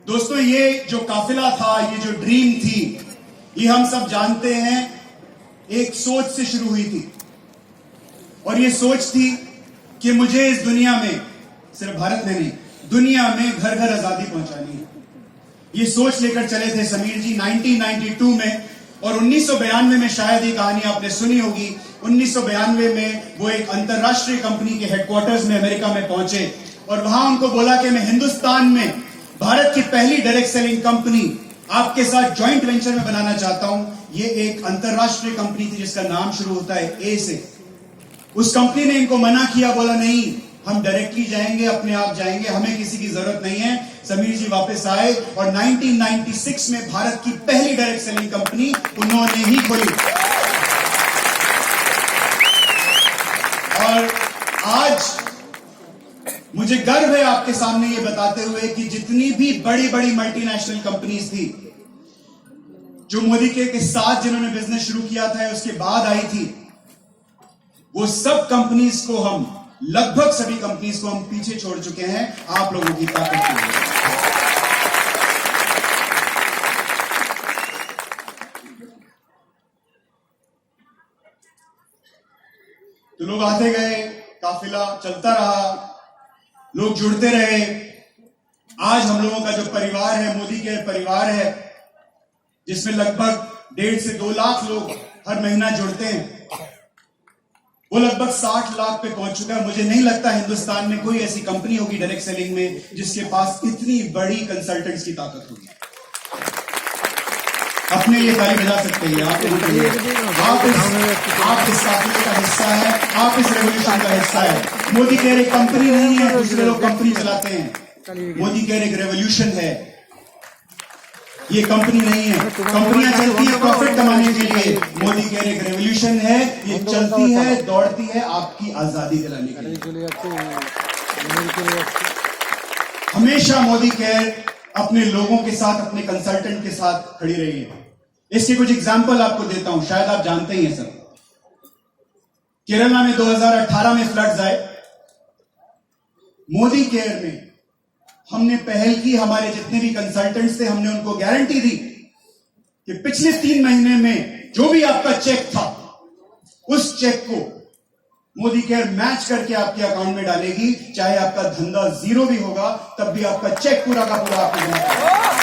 दोस्तों, ये जो काफिला था, ये जो ड्रीम थी, ये हम सब जानते हैं एक सोच से शुरू हुई थी। और ये सोच थी कि मुझे इस दुनिया में, सिर्फ भारत में नहीं, दुनिया में घर घर आजादी पहुंचानी है। ये सोच लेकर चले थे समीर जी 1992 में। और 1992 में शायद ये कहानी आपने सुनी होगी। 1992 में वो एक अंतरराष्ट्रीय कंपनी के हेडक्वार्टर्स में अमेरिका में पहुंचे और वहां उनको बोला कि मैं हिंदुस्तान में भारत की पहली डायरेक्ट सेलिंग कंपनी आपके साथ जॉइंट वेंचर में बनाना चाहता हूं। ये एक अंतरराष्ट्रीय कंपनी थी जिसका नाम शुरू होता है ए से। उस कंपनी ने इनको मना किया, बोला नहीं, हम डायरेक्टली जाएंगे, अपने आप जाएंगे, हमें किसी की जरूरत नहीं है। समीर जी वापस आए और 1996 में भारत की पहली डायरेक्ट सेलिंग कंपनी उन्होंने ही खोली। और आज मुझे गर्व है आपके सामने ये बताते हुए कि जितनी भी बड़ी बड़ी मल्टीनेशनल कंपनीज थी जो मोदी के साथ जिन्होंने बिजनेस शुरू किया था, उसके बाद आई थी, वो सब कंपनीज को हम, लगभग सभी कंपनीज को हम पीछे छोड़ चुके हैं आप लोगों की ताकत के लिए। तो लोग आते गए, काफिला चलता रहा, लोग जुड़ते रहे। आज हम लोगों का जो परिवार है, मोदी के परिवार है, जिसमें लगभग 1.5 से 2 लाख लोग हर महीना जुड़ते हैं, वो लगभग 60 लाख पे पहुंच चुका है। मुझे नहीं लगता हिंदुस्तान में कोई ऐसी कंपनी होगी डायरेक्ट सेलिंग में जिसके पास इतनी बड़ी कंसल्टेंट्स की ताकत होगी। अपने लिए ताली बजा सकते हैं आप इस काफिले का हिस्सा है, आप इस रेवोल्यूशन का हिस्सा है। मोदी केयर एक कंपनी नहीं है, दूसरे लोग कंपनी चलाते हैं। मोदी केयर एक रेवोल्यूशन है, ये कंपनी नहीं है। कंपनियां चलती है प्रॉफिट कमाने के लिए, मोदी केयर एक रेवोल्यूशन है। ये चलती है, दौड़ती है आपकी आजादी दिलाने के लिए। हमेशा मोदी केयर अपने लोगों के साथ, अपने कंसल्टेंट के साथ खड़ी रही है। इसके कुछ एग्जाम्पल आपको देता हूं, शायद आप जानते ही हैं सब। केरला में 2018 में फ्लड्स आए, मोदी केयर में हमने पहल की। हमारे जितने भी कंसल्टेंट्स थे, हमने उनको गारंटी दी कि पिछले 3 महीने में जो भी आपका चेक था, उस चेक को मोदी केयर मैच करके आपके अकाउंट में डालेगी। चाहे आपका धंधा जीरो भी होगा, तब भी आपका चेक पूरा का पूरा आपको जमा करेगा।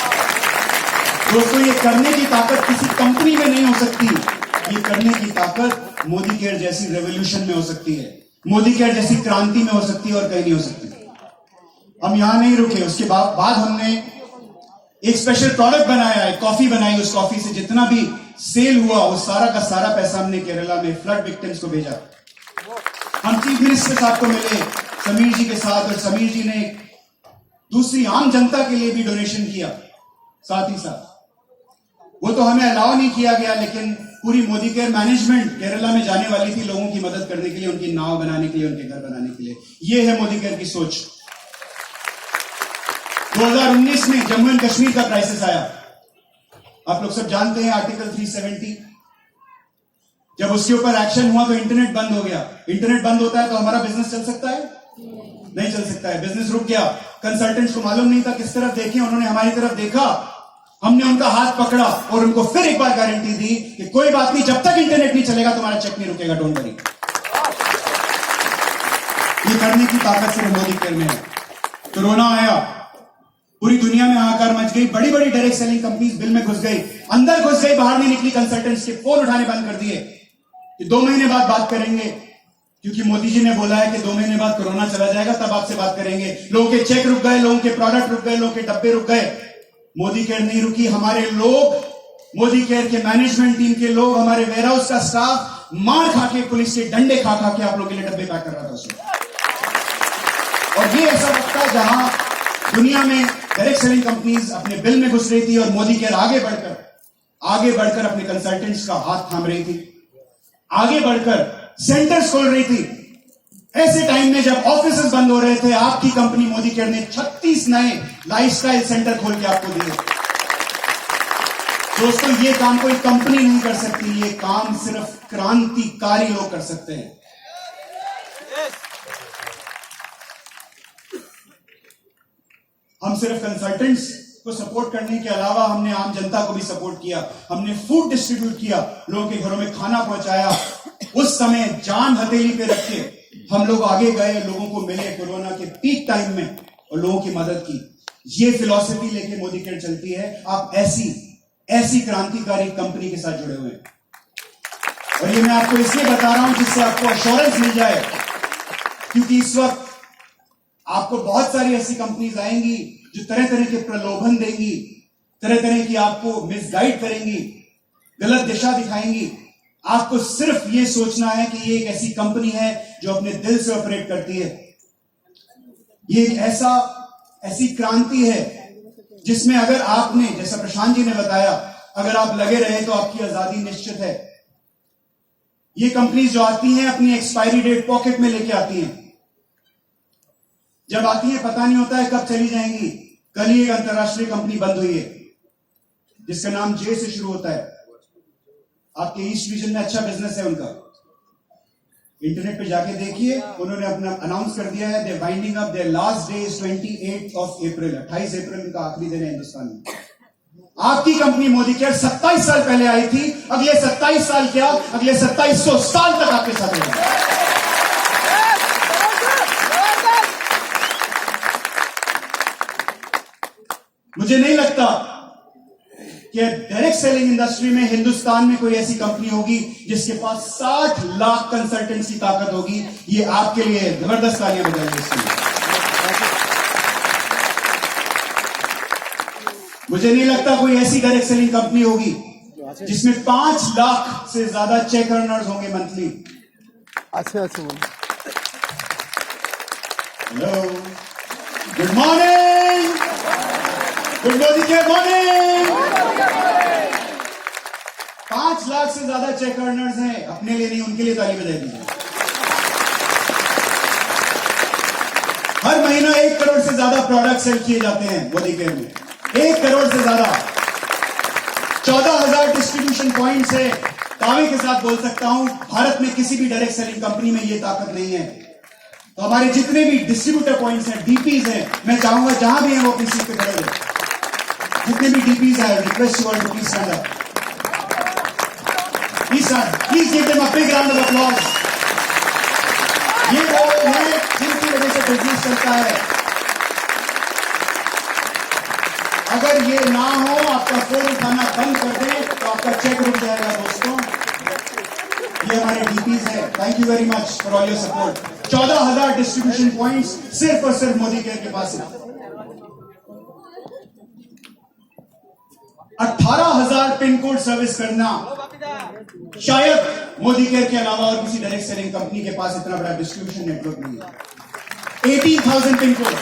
दोस्तों, ये करने की ताकत किसी कंपनी में नहीं हो सकती। ये करने की ताकत मोदी केयर जैसी रेवोल्यूशन में हो सकती है, मोदी केयर जैसी क्रांति में हो सकती है, और कहीं नहीं हो सकती। हम यहां नहीं रुके। उसके बाद हमने एक स्पेशल प्रोडक्ट बनाया, एक कॉफी बनाई। उस कॉफी से जितना भी सेल हुआ, वो सारा का सारा पैसा हमने केरला में फ्लड विक्टिम्स को भेजा। हम चीफ मिनिस्टर साहब को मिले, समीर जी के साथ, और समीर जी ने दूसरी आम जनता के लिए भी डोनेशन किया साथ ही साथ। वो तो हमें अलाउ नहीं किया गया, लेकिन पूरी मोदी केयर मैनेजमेंट केरला में जाने वाली थी लोगों की मदद करने के लिए, उनकी नाव बनाने के लिए, उनके घर बनाने के लिए। ये है मोदी केयर की सोच। 2019 में जम्मू एंड कश्मीर का क्राइसिस आया, आप लोग सब जानते हैं, आर्टिकल 370। जब उसके ऊपर एक्शन हुआ तो इंटरनेट बंद हो गया। इंटरनेट बंद होता है तो हमारा बिजनेस चल सकता है? नहीं चल सकता है, बिजनेस रुक गया। कंसल्टेंट्स को मालूम नहीं था किस तरफ देखें, उन्होंने हमारी तरफ देखा, हमने उनका हाथ पकड़ा और उनको फिर एक बार गारंटी दी कि कोई बात नहीं, जब तक इंटरनेट नहीं चलेगा तुम्हारा चेक नहीं रुकेगा, डोंट वरी। ये करने की ताकत सिर्फ मोदी केयर में है। कोरोना आया, पूरी दुनिया में हाहाकार मच गई, बड़ी बड़ी डायरेक्ट सेलिंग कंपनीज बिल में घुस गई, अंदर घुस गई, बाहर नहीं निकली। कंसल्टेंट्स के फोन उठाने बंद कर दिए कि 2 महीने बाद बात करेंगे, क्योंकि मोदी जी ने बोला है कि 2 महीने बाद कोरोना चला जाएगा, तब आपसे बात करेंगे। लोगों के चेक रुक गए, लोगों के प्रोडक्ट रुक गए, लोगों के डब्बे रुक गए। मोदी केयर नहीं रुकी। हमारे लोग, मोदी केयर के मैनेजमेंट टीम के लोग, हमारे वेयरहाउस का स्टाफ मार खा के, पुलिस के डंडे खा खा के आप लोगों के लिए डब्बे पैक कर रहा था उसमें। और ये ऐसा वक्त था जहां दुनिया में डायरेक्ट सेलिंग कंपनीज अपने बिल में घुस रही थी और मोदी केयर आगे बढ़कर अपने कंसल्टेंट्स का हाथ थाम रही थी, आगे बढ़कर सेंटर्स खोल रही थी। ऐसे टाइम में जब ऑफिसेस बंद हो रहे थे, आपकी कंपनी मोदी केयर ने 36 नए लाइफस्टाइल सेंटर खोल के आपको दिए। दोस्तों, ये काम कोई कंपनी नहीं कर सकती, ये काम सिर्फ क्रांतिकारी लोग कर सकते हैं। हम सिर्फ कंसल्टेंट्स को सपोर्ट करने के अलावा हमने आम जनता को भी सपोर्ट किया। हमने फूड डिस्ट्रीब्यूट किया, लोगों के घरों में खाना पहुंचाया। उस समय जान हथेली पे रख के हम लोग आगे गए, लोगों को मिले कोरोना के पीक टाइम में और लोगों की मदद की। ये फिलॉसफी लेके मोदी केयर चलती है। आप ऐसी क्रांतिकारी कंपनी के साथ जुड़े हुए हैं, और ये मैं आपको इसलिए बता रहा हूं जिससे आपको अश्योरेंस मिल जाए, क्योंकि इस वक्त आपको बहुत सारी ऐसी कंपनीज आएंगी जो तरह तरह के प्रलोभन देंगी, तरह तरह की आपको मिसगाइड करेंगी, गलत दिशा दिखाएंगी। आपको सिर्फ ये सोचना है कि ये एक ऐसी कंपनी है जो अपने दिल से ऑपरेट करती है। ये ऐसी क्रांति है जिसमें अगर आपने, जैसा प्रशांत जी ने बताया, अगर आप लगे रहे तो आपकी आजादी निश्चित है। ये कंपनीज जो आती हैं अपनी एक्सपायरी डेट पॉकेट में लेके आती हैं। जब आती है पता नहीं होता है कब चली जाएंगी। कल ही एक अंतरराष्ट्रीय कंपनी बंद हुई है जिसका नाम जे से शुरू होता है। आपके ईस्ट रीजन में अच्छा बिजनेस है उनका, इंटरनेट पे जाके देखिए, उन्होंने अपना अनाउंस कर दिया है, they winding up, their last day is 28 of April, 28 अप्रैल उनका आखिरी दिन है हिंदुस्तान में। आपकी कंपनी मोदी केयर 27 साल पहले आई थी, अगले 27 साल क्या, अगले 2700 साल तक आपके साथ रहेगी। मुझे नहीं लगता कि डायरेक्ट सेलिंग इंडस्ट्री में हिंदुस्तान में कोई ऐसी कंपनी होगी जिसके पास 60 लाख कंसल्टेंट्स की ताकत होगी। ये आपके लिए जबरदस्त तालियां बजाइए इसके लिए। मुझे नहीं लगता कोई ऐसी डायरेक्ट सेलिंग कंपनी होगी जिसमें 5 लाख से ज्यादा चेक अर्नर्स होंगे मंथली। अच्छा hello, good morning, good Modi care morning. 5 lakh से ज्यादा चेक अर्नर्स हैं, अपने लिए नहीं, उनके लिए ताली बजा दीजिए। हर महीना 1 करोड़ से ज्यादा प्रोडक्ट सेल किए जाते हैं मोदी केयर में, 1 करोड़ से ज्यादा। 14,000 डिस्ट्रीब्यूशन पॉइंट्स है। दावे के साथ बोल सकता हूं भारत में किसी भी डायरेक्ट सेलिंग कंपनी में यह ताकत नहीं है। तो हमारे जितने भी डिस्ट्रीब्यूटर पॉइंट्स हैं, डीपीज हैं, मैं चाहूंगा जहां भी हैं वो अपनी सीट पे खड़े हैं। जितने भी डीपीज हैं, request you all to please stand up. Please give them a big round of applause. ये वो है जिनकी वजह से बिजनेस चलता है। अगर ये ना हो, आपका फोन उठाना बंद कर दें तो आपका चेक रुक जाएगा दोस्तों। ये हमारे डीपीज है। Thank you very much for all your support. 14,000 distribution points सिर्फ और सिर्फ मोदी केयर के पास है। 18,000 पिन कोड सर्विस करना, शायद मोदी केयर के अलावा और किसी डायरेक्ट सेलिंग कंपनी के पास इतना बड़ा डिस्ट्रीब्यूशन नेटवर्क नहीं है। 18,000 पिन कोड,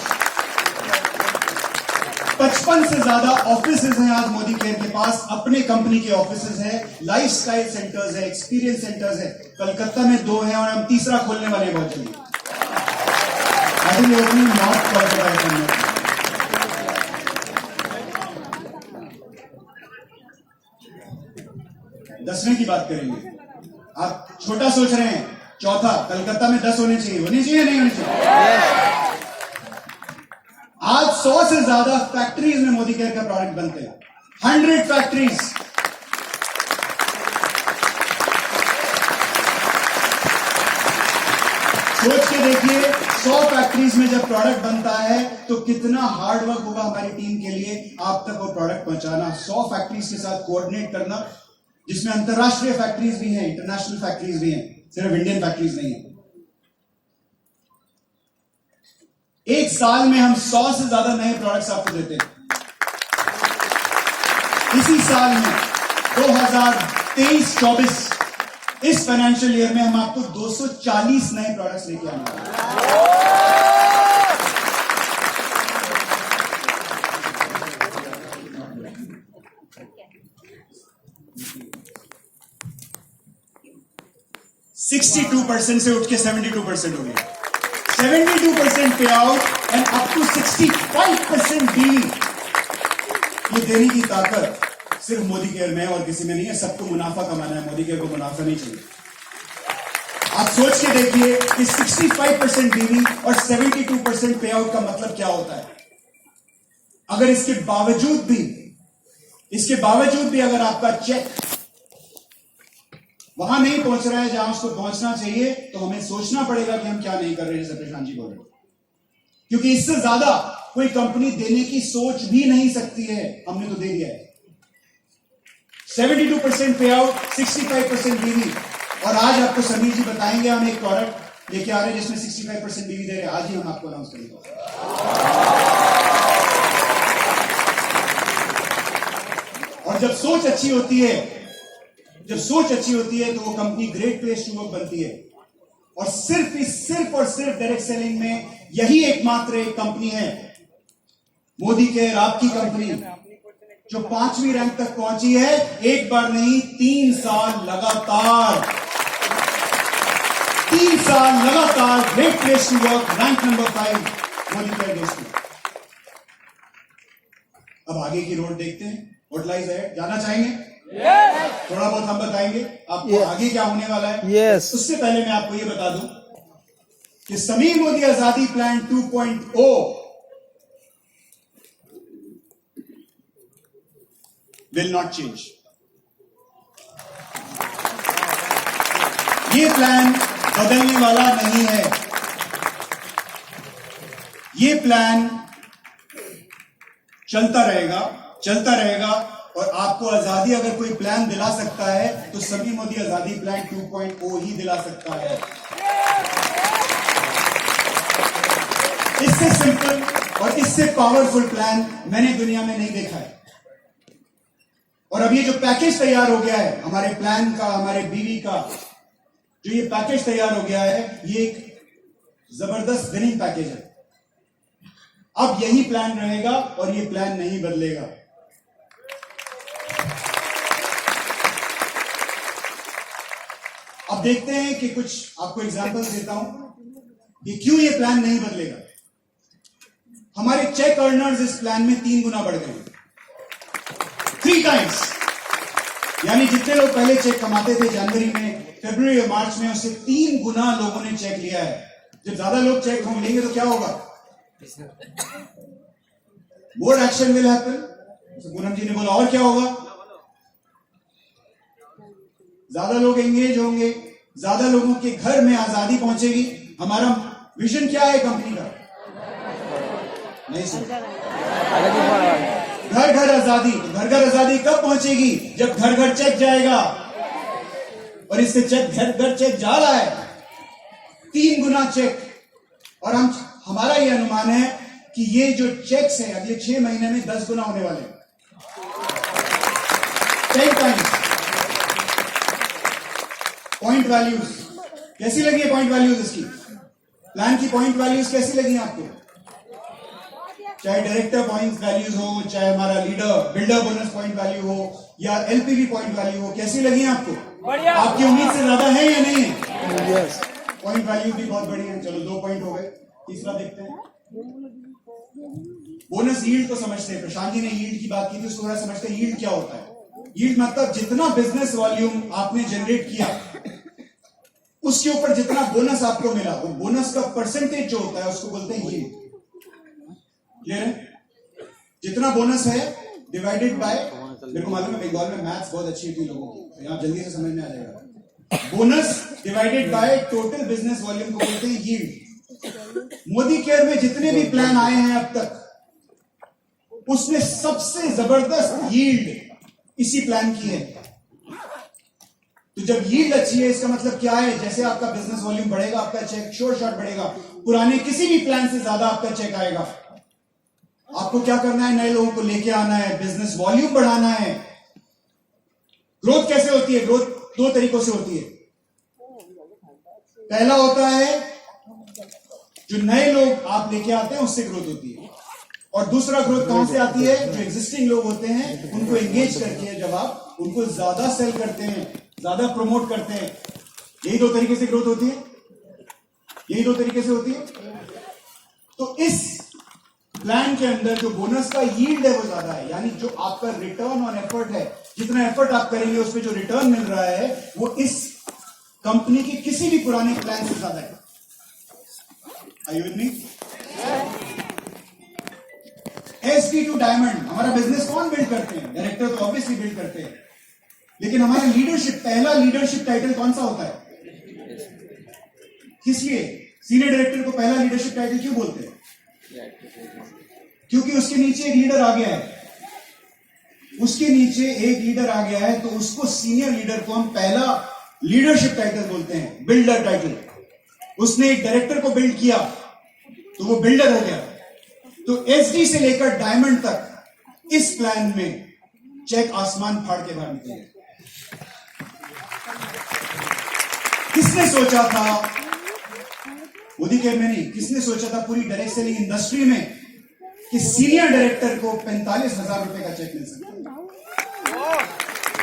55 से ज्यादा ऑफिसेज हैं आज मोदी केयर के पास। अपने कंपनी के ऑफिसेज हैं, लाइफस्टाइल सेंटर्स है, एक्सपीरियंस सेंटर्स है। कलकत्ता में 2 हैं और हम तीसरा खोलने वाले हैं बहुत जल्दी। I think opening not Calcutta. 10वें की बात करेंगे। आप छोटा सोच रहे हैं, चौथा कलकत्ता में 10 होने चाहिए नहीं होने चाहिए। आज 100 से ज्यादा फैक्ट्रीज में मोदी केयर का प्रोडक्ट बनते हैं। 100 फैक्ट्रीज। सोच के देखिए, 100 फैक्ट्रीज में जब प्रोडक्ट बनता है तो कितना हार्ड वर्क होगा हमारी टीम के लिए आप तक वो प्रोडक्ट पहुंचाना। 100 फैक्ट्रीज के साथ कोऑर्डिनेट करना, जिसमें अंतरराष्ट्रीय फैक्ट्रीज भी हैं, इंटरनेशनल फैक्ट्रीज भी हैं, सिर्फ इंडियन फैक्ट्रीज नहीं है। एक साल में हम 100 से ज्यादा नए प्रोडक्ट्स आपको देते हैं। इसी साल में 2023-24 इस फाइनेंशियल ईयर में हम आपको 240 नए प्रोडक्ट्स लेके आने वाले हैं। 62% से उठ के 72% हो गया। 72% payout and up to 65% deal. ये देने की ताकत सिर्फ मोदी केयर में और किसी में नहीं है। सबको मुनाफा कमाना है, मोदी केयर को मुनाफा नहीं चाहिए। आप सोच के देखिए कि 65% डीवी और 72% पे आउट का मतलब क्या होता है। अगर इसके बावजूद भी अगर आपका चेक वहां नहीं पहुंच रहा है जहां उसको पहुंचना चाहिए, तो हमें सोचना पड़ेगा कि हम क्या नहीं कर रहे हैं, जैसे प्रशांत जी बोल रहे हैं। क्योंकि इससे ज्यादा कोई कंपनी देने की सोच भी नहीं सकती है, हमने तो दे दिया है। 72% पे आउट, 65% बीवी। और आज आपको समीर जी बताएंगे, हम एक प्रोडक्ट लेके आ रहे हैं जिसमें 65% बीवी दे रहे हैं। आज ही हम आपको अनाउंस करेंगे। और जब सोच अच्छी होती है तो वो company great place to work बनती है। और सिर्फ डायरेक्ट सेलिंग में यही एकमात्र एक कंपनी है, मोदी केयर, आपकी कंपनी, जो 5वीं रैंक तक पहुंची है। एक बार नहीं, 3 साल लगातार great place to work, rank number 5 Modicare देश में। अब आगे की रोड देखते हैं, व्हाट लाइज अहेड। जाना चाहेंगे? थोड़ा बहुत हम बताएंगे आपको आगे क्या होने वाला है। उससे पहले मैं आपको यह बता दूं कि समीर मोदी आजादी प्लान 2.0 will not change. ये प्लान बदलने वाला नहीं है। ये प्लान चलता रहेगा और आपको आजादी अगर कोई प्लान दिला सकता है तो सभी मोदी आजादी प्लान 2.0 ही दिला सकता है। इससे सिंपल और इससे पावरफुल प्लान मैंने दुनिया में नहीं देखा है। और अब ये जो पैकेज तैयार हो गया है हमारे प्लान का, हमारे बीवी का, जो ये पैकेज तैयार हो गया है, ये एक जबरदस्त विनिंग पैकेज है। अब यही प्लान रहेगा और ये प्लान नहीं बदलेगा। अब देखते हैं कि कुछ आपको एग्जांपल्स देता हूं कि क्यों ये प्लान नहीं बदलेगा। हमारे चेक अर्नर्स इस प्लान में 3 गुना बढ़ गए, 3 टाइम्स। यानी जितने लोग पहले चेक कमाते थे जनवरी में, फरवरी और मार्च में, उससे 3 गुना लोगों ने चेक लिया है। जब ज्यादा लोग चेक हम लेंगे तो क्या होगा? More action will happen. Poonam ji ने बोला और क्या होगा? ज्यादा लोग एंगेज होंगे, ज्यादा लोगों के घर में आजादी पहुंचेगी। हमारा विजन क्या है कंपनी का? नहीं सुन, घर घर आजादी। घर घर आजादी कब पहुंचेगी? जब घर घर चेक जाएगा। और इससे चेक, घर घर चेक जा रहा है, 3 गुना चेक। और हमारा यह अनुमान है कि ये जो चेक्स हैं अगले 6 महीने में 10 गुना होने वाले हैं, 10 टाइम्स। पॉइंट वैल्यूज कैसी लगी है? पॉइंट वैल्यूज इसकी प्लान की पॉइंट वैल्यूज कैसी लगी आपको? चाहे डायरेक्टर पॉइंट वैल्यूज हो, चाहे हमारा बिल्डर बोनस पॉइंट वैल्यू हो, या एलपीवी पॉइंट वैल्यू हो, कैसी लगी आपको? आपकी उम्मीद से ज्यादा है या नहीं है? पॉइंट वैल्यू भी बहुत बढ़िया है। चलो 2 पॉइंट हो गए। तीसरा देखते हैं, बोनस यील्ड को समझते हैं। प्रशांत जी ने यील्ड की बात की थी, उसको थोड़ा समझते हैं यील्ड क्या होता है। यील्ड मतलब जितना बिजनेस वॉल्यूम आपने जनरेट किया उसके ऊपर जितना बोनस आपको मिला, वो बोनस का परसेंटेज जो होता है उसको बोलते हैं यील्ड। क्लियर है? जितना बोनस है डिवाइडेड बाय, मेरे को मालूम है बंगाल में मैथ्स बहुत अच्छी होती है लोगों की, तो यहां जल्दी से समझ में आ जाएगा। Bonus divided by total business volume को बोलते हैं यील्ड। मोदी केयर में जितने भी प्लान आए हैं अब तक, उसमें सबसे जबरदस्त यील्ड इसी प्लान की है। तो जब यील्ड अच्छी है इसका मतलब क्या है? जैसे आपका बिजनेस वॉल्यूम बढ़ेगा, आपका चेक श्योर शॉट बढ़ेगा, पुराने किसी भी प्लान से ज्यादा आपका चेक आएगा। आपको क्या करना है? नए लोगों को लेके आना है, बिजनेस वॉल्यूम बढ़ाना है। ग्रोथ कैसे होती है? ग्रोथ 2 तरीकों से होती है। पहला होता है जो नए लोग आप लेके आते हैं उससे ग्रोथ होती है, और दूसरा ग्रोथ कहां से आती है? जो एग्जिस्टिंग लोग होते हैं उनको एंगेज करके, जब आप उनको ज्यादा सेल करते हैं, ज्यादा प्रमोट करते हैं। यही 2 तरीके से ग्रोथ होती है, यही 2 तरीके से होती है। तो इस प्लान के अंदर जो बोनस का यील्ड है वो ज्यादा है, यानी जो आपका रिटर्न ऑन एफर्ट है, जितना एफर्ट आप करेंगे उस पर जो रिटर्न मिल रहा है वो इस कंपनी के किसी भी पुराने प्लान से ज्यादा है। Are you with me? SD to diamond, हमारा बिजनेस कौन बिल्ड करते हैं? डायरेक्टर तो ऑब्वियसली बिल्ड करते हैं, लेकिन हमारा लीडरशिप, पहला लीडरशिप टाइटल कौन सा होता है? किस लिए सीनियर डायरेक्टर को पहला लीडरशिप टाइटल क्यों बोलते हैं? क्योंकि उसके नीचे एक लीडर आ गया है, उसके नीचे एक लीडर आ गया है, तो उसको सीनियर लीडर को हम पहला लीडरशिप टाइटल बोलते हैं, बिल्डर टाइटल। उसने एक डायरेक्टर को बिल्ड किया तो वो बिल्डर हो गया। तो एसडी से लेकर डायमंड तक इस प्लान में चेक आसमान फाड़ के बाहर निकले। किसने सोचा था? मोदी केयर में नहीं, किसने सोचा था पूरी डायरेक्ट सेलिंग इंडस्ट्री में कि सीनियर डायरेक्टर को 45,000 रुपए का चेक मिल सकता है?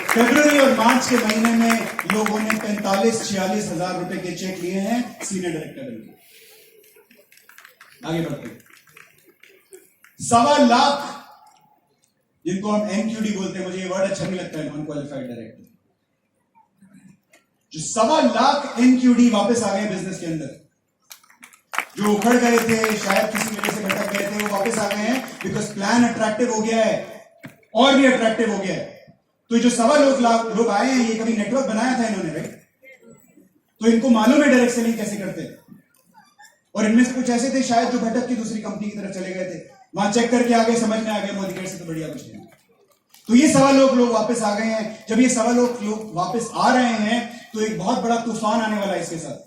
फरवरी और मार्च के महीने में लोगों ने 45-46 हजार रुपए के चेक लिए हैं सीनियर डायरेक्टर के। आगे बढ़ते हैं। 1.25 लाख, जिनको हम एनक्यूडी बोलते हैं, मुझे ये वर्ड अच्छा नहीं लगता है, नॉन क्वालिफाइड डायरेक्टर, जो 1.25 लाख एनक्यूडी वापस आ गए बिजनेस के अंदर। जो उखड़ गए थे, शायद किसी वजह से भटक गए थे, वो वापस आ गए हैं बिकॉज प्लान अट्रैक्टिव हो गया है, और भी अट्रैक्टिव हो गया है। तो जो 1.25 लाख लोग आए हैं, ये कभी नेटवर्क बनाया था इन्होंने, राइट? तो इनको मालूम है डायरेक्ट सेलिंग कैसे करते हैं। और इनमें से कुछ ऐसे थे शायद जो भटक के दूसरी कंपनी की तरफ चले गए थे, वहां चेक करके आ गए, समझ में आ गया मोदी केयर से तो बढ़िया कुछ नहीं। तो ये 1.25 लोग वापस आ गए हैं। जब ये 1.25 लोग वापस आ रहे हैं तो एक बहुत बड़ा तूफान आने वाला है इसके साथ,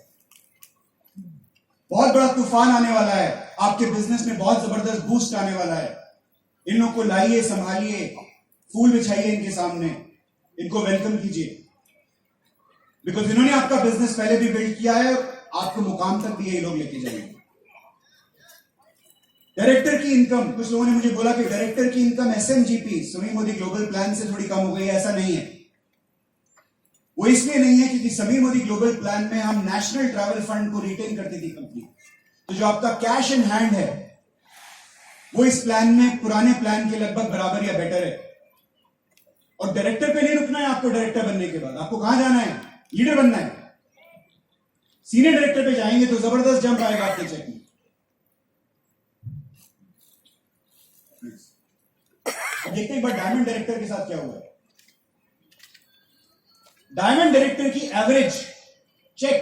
बहुत बड़ा तूफान आने वाला है। आपके बिजनेस में बहुत जबरदस्त बूस्ट आने वाला है। इन लोगों को लाइए, संभालिए, फूल बिछाइए इनके सामने, इनको वेलकम कीजिए, बिकॉज इन्होंने आपका बिजनेस पहले भी बिल्ड किया है, आपको मुकाम तक भी ये लोग लेके जाएंगे। डायरेक्टर की इनकम, कुछ लोगों ने मुझे बोला कि डायरेक्टर की income SMGP, Samir Modi global plan से थोड़ी कम हो गई है। ऐसा नहीं है, वो इसलिए नहीं है क्योंकि समीर मोदी ग्लोबल प्लान में हम नेशनल ट्रैवल फंड को रिटेन करती थी कंपनी। तो जो आपका कैश इन हैंड है वो इस प्लान में पुराने प्लान के लगभग बराबर या बेटर है। और डायरेक्टर पे नहीं रुकना है आपको। डायरेक्टर बनने के बाद आपको कहां जाना है? लीडर बनना है। सीनियर डायरेक्टर पे जाएंगे तो जबरदस्त जंप आएगा आपके चेक में। अब देखते हैं एक बार डायमंड डायरेक्टर के साथ क्या हुआ है। डायमंड डायरेक्टर की एवरेज चेक,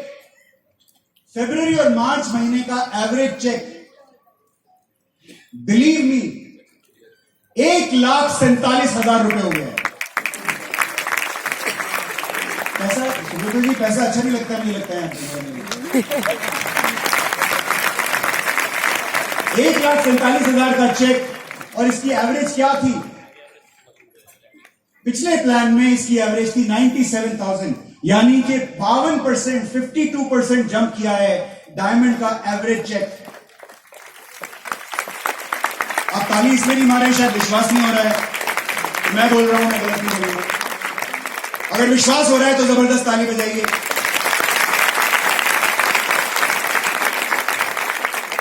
फरवरी और मार्च महीने का एवरेज चेक, बिलीव मी, 1,47,000 रुपए हो गया। पैसा, सुब्रतो जी, पैसा अच्छा नहीं लगता, नहीं लगता है 1,47,000 का चेक। और इसकी एवरेज क्या थी? पिछले प्लान में इसकी एवरेज थी 97,000, यानी कि 52%, 52% जंप किया है डायमंड का एवरेज चेक। आप ताली इसलिए नहीं मारे, शायद विश्वास नहीं हो रहा है मैं बोल रहा हूं, मैं गलत नहीं बोल रहा हूं। अगर विश्वास हो रहा है तो जबरदस्त ताली बजाइए।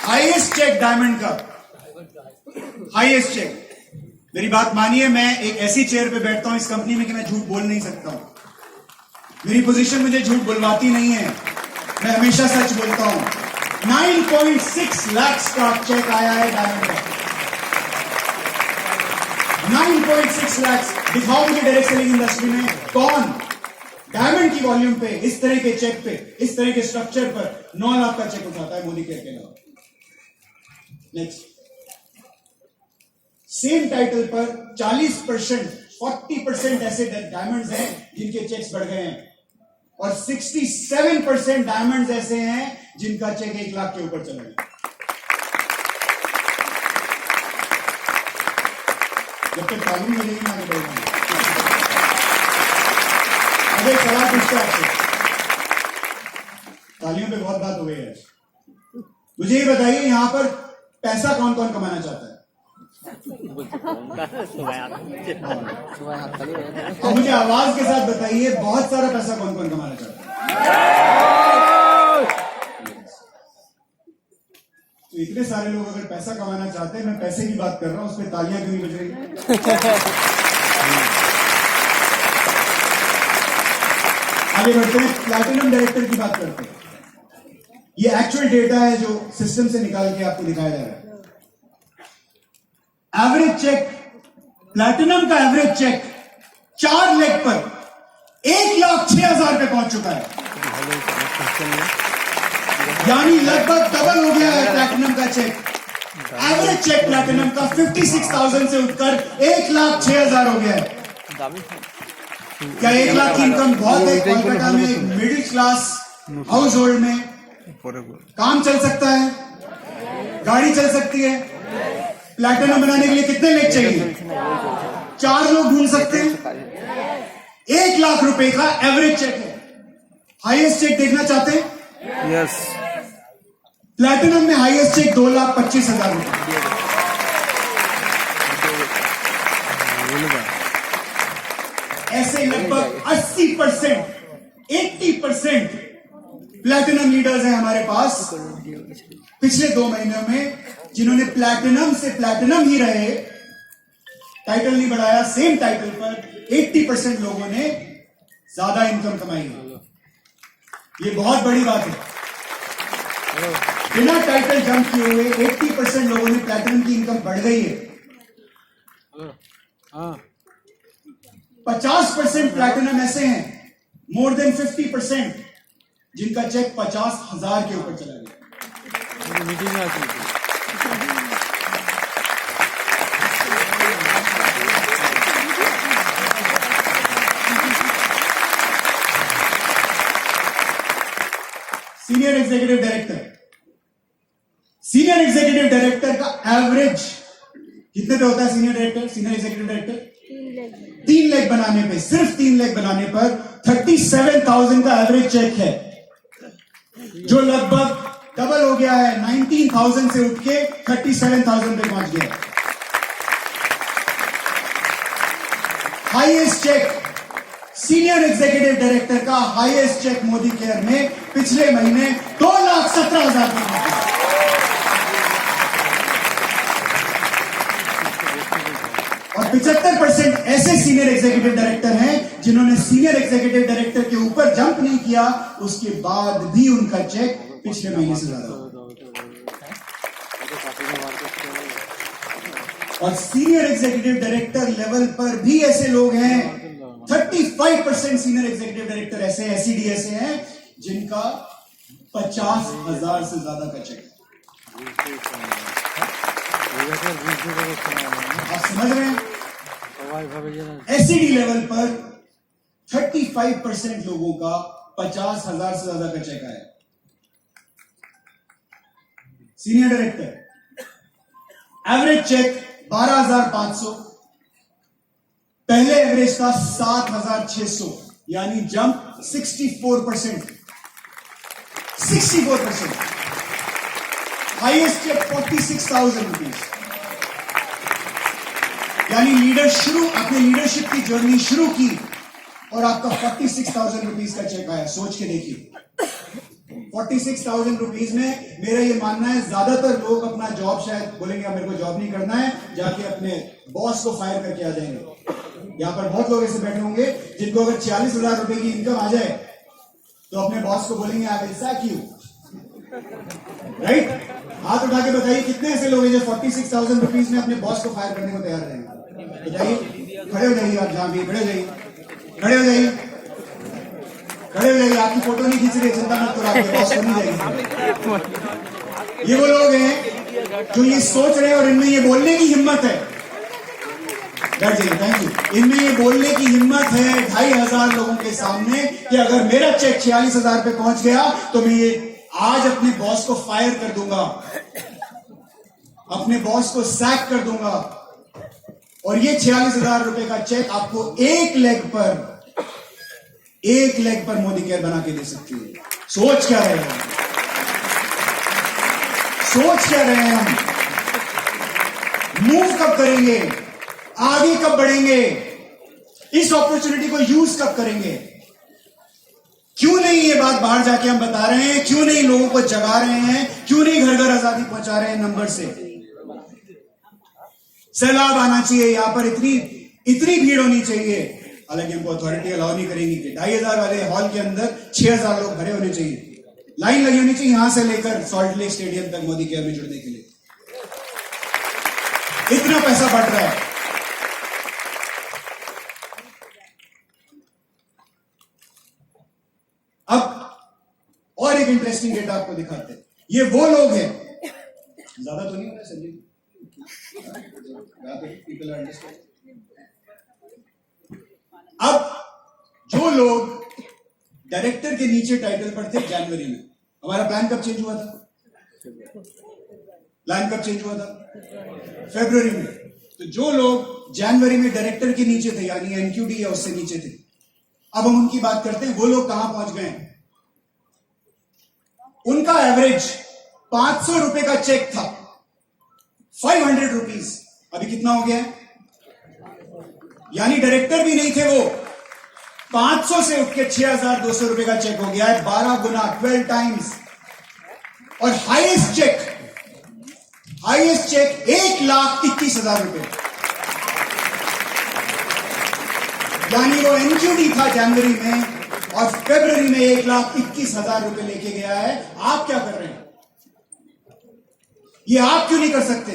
हाईएस्ट चेक डायमंड का, हाईएस्ट चेक। मेरी बात मानिए, मैं एक ऐसी चेयर पे बैठता हूं इस कंपनी में कि मैं झूठ बोल नहीं सकता हूं। मेरी पोजीशन मुझे झूठ बुलवाती नहीं है, मैं हमेशा सच बोलता हूं। 9.6 लाख का चेक आया है डायमंड का। 9.6 लाख। दिखाओ मुझे डायरेक्ट सेलिंग इंडस्ट्री में कौन डायमंड की वॉल्यूम पे, इस तरह के चेक पे, इस तरह के स्ट्रक्चर पर 9 लाख का चेक उठाता है मोदी केयर के अलावा। नेक्स्ट, सेम टाइटल पर 40%, 40% ऐसे डायमंड्स हैं जिनके चेक्स बढ़ गए हैं, और 67% डायमंड्स ऐसे हैं जिनका चेक 1 लाख के ऊपर चला गया। जब तक तालीम मिलेगी ना, आगे बढ़ेंगे। अब एक सवाल पूछता है आपसे, तालियों पे बहुत बात हो गई है, मुझे ये बताइए यहां पर पैसा कौन कौन कमाना चाहता है? तो मुझे आवाज के साथ बताइए, बहुत सारा पैसा कौन कौन कमाना चाहता है? तो इतने सारे लोग अगर पैसा कमाना चाहते हैं, मैं पैसे की बात कर रहा हूं, उस पर तालियां क्यों नहीं बज रही? आगे बढ़ते हैं, प्लैटिनम डायरेक्टर की बात करते हैं। ये एक्चुअल डेटा है जो सिस्टम से निकाल के आपको दिखाया जा रहा है। एवरेज चेक, प्लैटिनम का एवरेज चेक 4 लेग पर 1,06,000 पे पहुंच चुका है, यानी लगभग डबल हो गया है प्लैटिनम का चेक। एवरेज चेक प्लैटिनम का 56,000 से उठकर 1,06,000 हो गया है। क्या 1 लाख की इनकम बहुत है? कोलकाता में एक मिडिल क्लास हाउस होल्ड में काम चल सकता है, गाड़ी चल सकती है। प्लैटिनम बनाने के लिए कितने लेग चाहिए? 4 लोग ढूंढ सकते हैं। 1 लाख रुपए का एवरेज चेक है। हाईएस्ट चेक देखना चाहते हैं? यस। प्लैटिनम में हाईएस्ट चेक 2,25,000 रुपए। ऐसे लगभग 80%, 80% प्लैटिनम लीडर्स हैं हमारे पास पिछले 2 महीनों में, जिन्होंने प्लैटिनम से प्लैटिनम ही रहे, टाइटल नहीं बढ़ाया, सेम टाइटल पर 80% लोगों ने ज्यादा इनकम कमाई है। ये बहुत बड़ी बात है। बिना टाइटल जंप किए हुए 80% लोगों ने प्लैटिनम की इनकम बढ़ गई है। 50% प्लैटिनम ऐसे हैं, मोर देन 50%, जिनका चेक 50,000 के ऊपर चला गया। Senior executive director, senior executive director का एवरेज कितने पे होता है? Senior director, senior executive director 3 leg बनाने पे, सिर्फ 3 लेग बनाने पर 37,000 का एवरेज चेक है, जो लगभग डबल हो गया है। 19,000 से उठ के 37,000 पे पहुंच गया। Highest cheque senior executive director का, हाईएस्ट चेक मोदी केयर में पिछले महीने 2,17,000 पे पहुंच गया। और 75% ऐसे सीनियर एग्जीक्यूटिव डायरेक्टर हैं जिन्होंने सीनियर एग्जीक्यूटिव डायरेक्टर के ऊपर जंप नहीं किया, उसके बाद भी उनका चेक पिछले महीने से ज्यादा हो। और सीनियर एग्जीक्यूटिव डायरेक्टर लेवल पर भी ऐसे लोग हैं, 35% सीनियर एग्जीक्यूटिव डायरेक्टर ऐसे एसईडी ऐसे हैं जिनका 50,000 से ज्यादा का चेक है। आप समझ रहे हैं? एसईडी लेवल पर 35% लोगों का 50,000 से ज्यादा का चेक आया। सीनियर डायरेक्टर एवरेज चेक 12,500, पहले एवरेज था 7,600, यानी जंप 64%। 64%। हाईएस्ट चेक 46,000 रुपीज, यानी अपने लीडरशिप की जर्नी शुरू की और आपका 46,000 रुपीज का चेक आया। सोच के देखिए, 46,000 रुपीज में मेरा ये मानना है ज्यादातर लोग अपना जॉब शायद बोलेंगे मेरे को जॉब नहीं करना है, जाके अपने बॉस को फायर करके आ जाएंगे। यहां पर बहुत लोग ऐसे बैठे होंगे जिनको अगर 40,000 रुपए की इनकम आ जाए तो अपने बॉस को बोलेंगे I will sac you, right? हाथ उठा के बताइए कितने ऐसे लोग हैं जो 46,000 रुपीज में अपने बॉस को फायर करने को तैयार रहेंगे? बताइए। खड़े हो जाइए, आप जहां भी खड़े हो जाइए, खड़े हो जाइए, खड़े हो जाइए। आपकी फोटो नहीं खींच रही, चिंता मत करो, आपके बॉस को नहीं जाएगी। ये वो लोग हैं जो ये सोच रहे हैं और इनमें ये बोलने की हिम्मत है, बैठ जाइए, थैंक यू, इनमें ये बोलने की हिम्मत है 2,500 लोगों के सामने कि अगर मेरा चेक 46,000 पे पहुंच गया तो मैं ये आज अपने बॉस को फायर कर दूंगा, अपने बॉस को सैक कर दूंगा, और ये 46,000 रुपए का चेक आपको एक लेग पर मोदी केयर बना के दे सकती है। सोच क्या रहे हैं, सोच क्या रहे हैं हम? मूव कब करेंगे, आगे कब बढ़ेंगे, इस अपॉर्चुनिटी को यूज कब करेंगे? क्यों नहीं ये बात बाहर जाके हम बता रहे हैं? क्यों नहीं लोगों को जगा रहे हैं? क्यों नहीं घर घर आजादी पहुंचा रहे हैं नंबर से? सैलाब आना चाहिए, यहां पर इतनी भीड़ होनी चाहिए। हालांकि हमको अथॉरिटी अलाउ नहीं करेंगी कि 2,500 वाले हॉल के अंदर 6,000 लोग भरे होने चाहिए, लाइन लगी होनी चाहिए यहां से लेकर सॉल्ट लेक स्टेडियम तक मोदी केयर में जुड़ने के लिए। इतना पैसा बढ़ रहा है। अब और एक इंटरेस्टिंग डेटा आपको दिखाते हैं। ये वो लोग हैं, ज्यादा तो नहीं हो रहा संजीव, पीपल अंडरस्टैंड। अब जो लोग डायरेक्टर के नीचे टाइटल पर थे जनवरी में, हमारा प्लान कब चेंज हुआ था? प्लान कब चेंज हुआ था? फरवरी में। तो जो लोग जनवरी में डायरेक्टर के नीचे थे, यानी एनक्यूडी या उससे नीचे थे, अब हम उनकी बात करते हैं। वो लोग कहां पहुंच गए? उनका एवरेज 500 रुपए का चेक था, 500 रुपीज, अभी कितना हो गया है? यानी डायरेक्टर भी नहीं थे वो, 500 से उठ के 6200 रुपए का चेक हो गया है, 12 गुना, 12 टाइम्स। और हाईएस्ट चेक 1,21,000 रुपए, यानी वो एनक्यूडी था जनवरी में और फरवरी में 1,21,000 रुपए लेके गया है। आप क्या कर रहे हैं? ये आप क्यों नहीं कर सकते?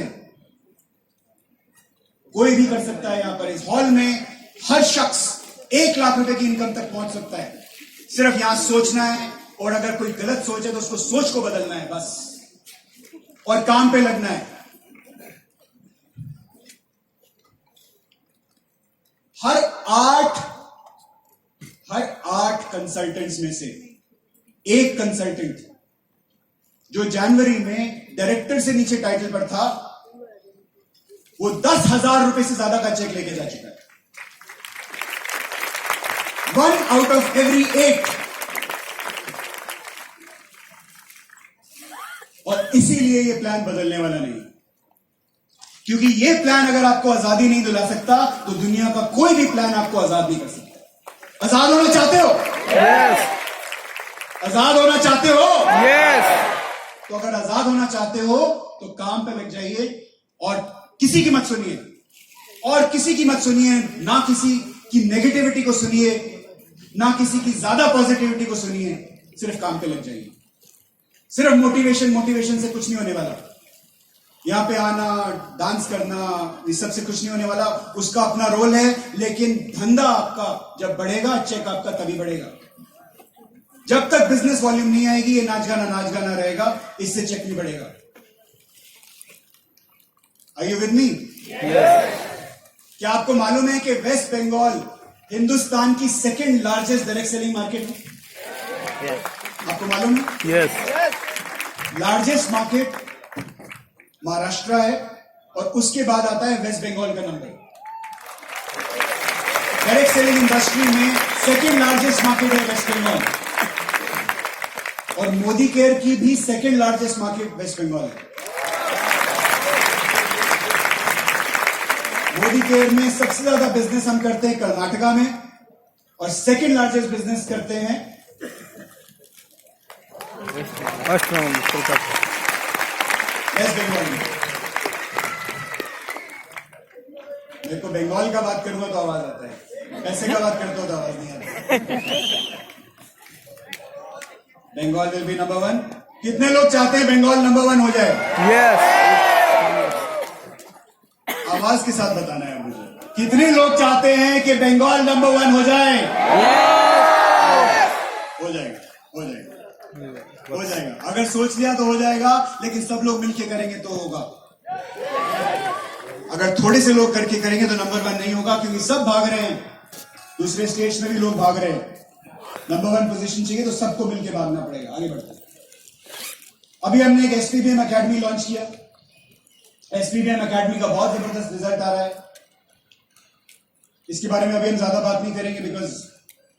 कोई भी कर सकता है। यहां पर इस हॉल में हर शख्स 1 लाख रुपए की इनकम तक पहुंच सकता है। सिर्फ यहां सोचना है, और अगर कोई गलत सोच है तो उसको सोच को बदलना है बस, और काम पे लगना है। हर आठ कंसल्टेंट्स में से एक कंसल्टेंट जो जनवरी में डायरेक्टर से नीचे टाइटल पर था, वो 10,000 रुपए से ज्यादा का चेक लेके जा चुका है। 1 out of every 8। और इसीलिए ये प्लान बदलने वाला नहीं, क्योंकि ये प्लान अगर आपको आजादी नहीं दिला सकता तो दुनिया का कोई भी प्लान आपको आजाद नहीं कर सकता। आजाद होना चाहते हो? Yes. आजाद होना चाहते हो? Yes. तो अगर आजाद होना चाहते हो तो काम पे लग जाइए, और किसी की मत सुनिए, और किसी की मत सुनिए, ना किसी की नेगेटिविटी को सुनिए, ना किसी की ज्यादा पॉजिटिविटी को सुनिए, सिर्फ काम पे लग जाइए। सिर्फ मोटिवेशन से कुछ नहीं होने वाला। यहां पे आना, डांस करना, इस सब से कुछ नहीं होने वाला। उसका अपना रोल है, लेकिन धंधा आपका जब बढ़ेगा, चेक आपका तभी बढ़ेगा। जब तक बिजनेस वॉल्यूम नहीं आएगी, ये नाच गाना रहेगा, इससे चेक नहीं बढ़ेगा। Are you with me? क्या आपको मालूम है कि वेस्ट बंगाल हिंदुस्तान की second largest direct selling market है? आपको मालूम है? Yes. लार्जेस्ट मार्केट महाराष्ट्र है, और उसके बाद आता है वेस्ट बंगाल का नंबर। डायरेक्ट सेलिंग इंडस्ट्री में सेकंड लार्जेस्ट मार्केट है वेस्ट बंगाल, और मोदी केयर की भी second largest market West Bengal है। मोदी केयर में सबसे ज्यादा बिजनेस हम करते हैं कर्नाटका में, और सेकंड लार्जेस्ट बिजनेस करते हैं वेस्ट बंगाल में। मेरे को बंगाल का बात करूंगा तो आवाज आता है, पैसे का बात करता हूं तो आवाज नहीं आता। Bengal will be number 1। कितने लोग चाहते हैं बंगाल नंबर 1 हो जाए? Yes. आवाज के साथ बताना है मुझे। कितने लोग चाहते हैं कि बंगाल नंबर 1 हो जाए? हो जाएगा, हो जाएगा, हो जाएगा। अगर सोच लिया तो हो जाएगा, लेकिन सब लोग मिलके करेंगे तो होगा। अगर थोड़े से लोग करके करेंगे तो नंबर 1 नहीं होगा, क्योंकि सब भाग रहे हैं। दूसरे स्टेट्स में भी लोग भाग रहे हैं। नंबर 1 पोजीशन चाहिए तो सबको मिलके भागना पड़ेगा। आगे बढ़ते हैं। अभी हमने एक एसपीबीएम अकेडमी लॉन्च किया। एसपीबीएम अकेडमी का बहुत जबरदस्त रिजल्ट आ रहा है। इसके बारे में अभी हम ज्यादा बात नहीं करेंगे, because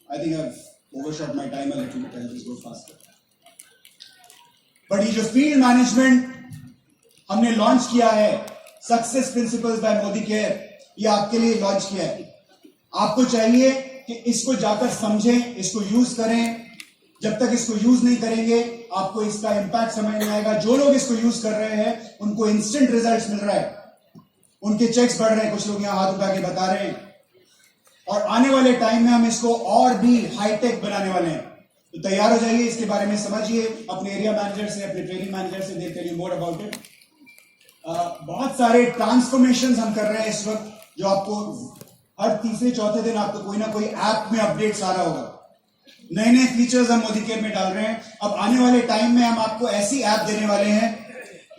I think I have overshot my time a little bit. I just go fast. But ये जो फील्ड मैनेजमेंट हमने लॉन्च किया है, success principles by Modicare, ये आपके लिए लॉन्च किया है। आपको चाहिए कि इसको जाकर समझें, इसको यूज करें। जब तक इसको यूज नहीं करेंगे, आपको इसका इंपैक्ट समझ नहीं आएगा। जो लोग इसको यूज कर रहे हैं, उनको इंस्टेंट रिजल्ट्स मिल रहा है, उनके चेक्स बढ़ रहे हैं। कुछ लोग यहां हाथ उठा के बता रहे हैं। और आने वाले टाइम में हम इसको और भी हाईटेक बनाने वाले हैं। तो तैयार हो जाइए, इसके बारे में समझिए। अपने एरिया मैनेजर से, अपने ट्रेनिंग मैनेजर से, they tell you more about it. बहुत सारे ट्रांसफॉर्मेशन हम कर रहे हैं इस वक्त, जो आपको हर तीसरे चौथे दिन आपको कोई ना कोई ऐप में अपडेट्स आ रहा होगा। नए नए फीचर्स हम मोदी केयर में डाल रहे हैं। अब आने वाले टाइम में हम आपको ऐसी ऐप देने वाले हैं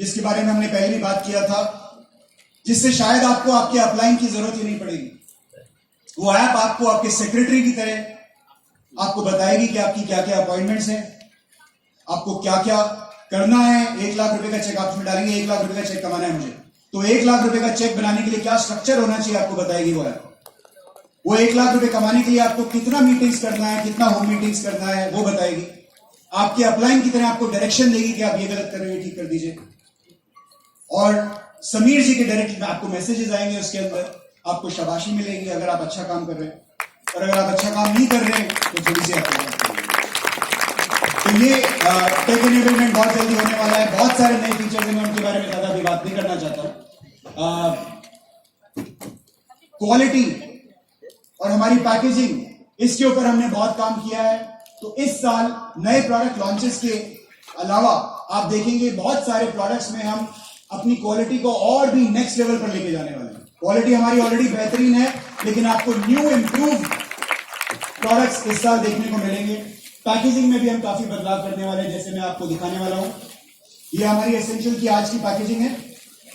जिसके बारे में हमने पहले भी बात किया था, जिससे शायद आपको आपके अपलाइन की जरूरत ही नहीं पड़ेगी। वो ऐप आपको आपके सेक्रेटरी की तरह आपको बताएगी कि आपकी क्या क्या अपॉइंटमेंट्स हैं, आपको क्या क्या करना है। 1 लाख रुपए का चेक आप उसमें डालेंगे, 1 लाख रुपए का चेक कमाना है मुझे, तो 1 लाख रुपए का चेक बनाने के लिए क्या स्ट्रक्चर होना चाहिए आपको बताएगी वो ऐप। वो 1 लाख रुपए कमाने के लिए आपको कितना मीटिंग्स करना है, कितना होम मीटिंग्स करना है वो बताएगी। आपके अपलाइन की तरह आपको डायरेक्शन देगी कि आप ये गलत कर रहे हो, ठीक कर दीजिए। और समीर जी के डायरेक्ट आपको मैसेजेस आएंगे, उसके अंदर आपको शाबाशी मिलेगी अगर आप अच्छा काम कर रहे हैं, और अगर आप अच्छा काम नहीं कर रहे हैं तो थोड़ी सी आपको बात करेंगे। तो ये टेक एनेबलमेंट बहुत जल्दी होने वाला है। बहुत सारे नए फीचर्स हैं, मैं उनके बारे में ज्यादा अभी बात नहीं करना चाहता। क्वालिटी और हमारी पैकेजिंग, इसके ऊपर हमने बहुत काम किया है। तो इस साल नए प्रोडक्ट लॉन्चेस के अलावा आप देखेंगे बहुत सारे प्रोडक्ट्स में हम अपनी क्वालिटी को और भी नेक्स्ट लेवल पर लेके जाने वाले हैं। क्वालिटी हमारी ऑलरेडी बेहतरीन है, लेकिन आपको न्यू इंप्रूव प्रोडक्ट्स इस साल देखने को मिलेंगे। पैकेजिंग में भी हम काफी बदलाव करने वाले हैं, जैसे मैं आपको दिखाने वाला हूं। ये हमारी एसेंशियल की आज की पैकेजिंग है।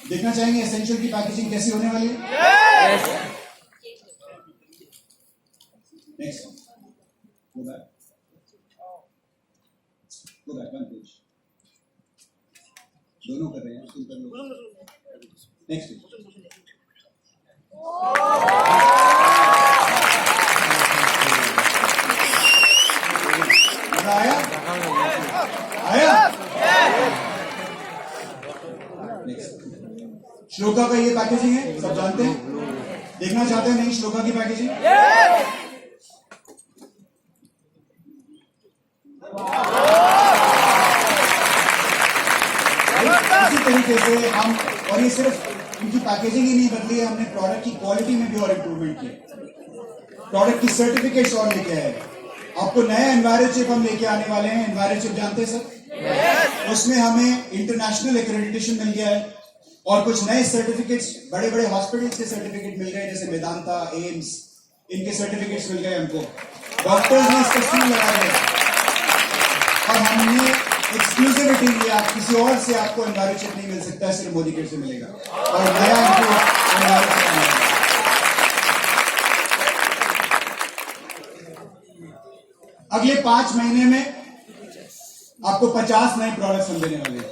देखना चाहेंगे एसेंशियल की पैकेजिंग कैसी होने वाली है? Next, go back, one page. दोनों कर रहे हैं, तुम कर लो। नेक्स्ट, मजा आया? आया? नेक्स्ट, श्लोका का ये पैकेजिंग है, सब जानते हैं। देखना चाहते हैं नहीं श्लोका की पैकेजिंग? इसी तरीके से हम, और ये सिर्फ उनकी पैकेजिंग ही नहीं बदली है, हमने प्रोडक्ट की क्वालिटी में भी और इंप्रूवमेंट किया। प्रोडक्ट की सर्टिफिकेट्स और लेके आए। आपको नया एनवायरचिप हम लेके आने वाले हैं। एनवायरचिप जानते हैं सर? उसमें हमें इंटरनेशनल एक्रेडिटेशन मिल गया है, और कुछ नए सर्टिफिकेट्स बड़े बड़े हॉस्पिटल्स के सर्टिफिकेट मिल गए, जैसे मेदांता, एम्स, इनके सर्टिफिकेट्स मिल गए हमको। डॉक्टर्स ने इसका सील लगा दिया, और हमने एक्सक्लूसिविटी लिया। आप किसी और से आपको एनवायरचिप नहीं मिल सकता, सिर्फ मोदी केयर से मिलेगा। और नया एनवायरचिप, अगले 5 महीने में आपको 50 नए प्रोडक्ट्स हम देने वाले हैं।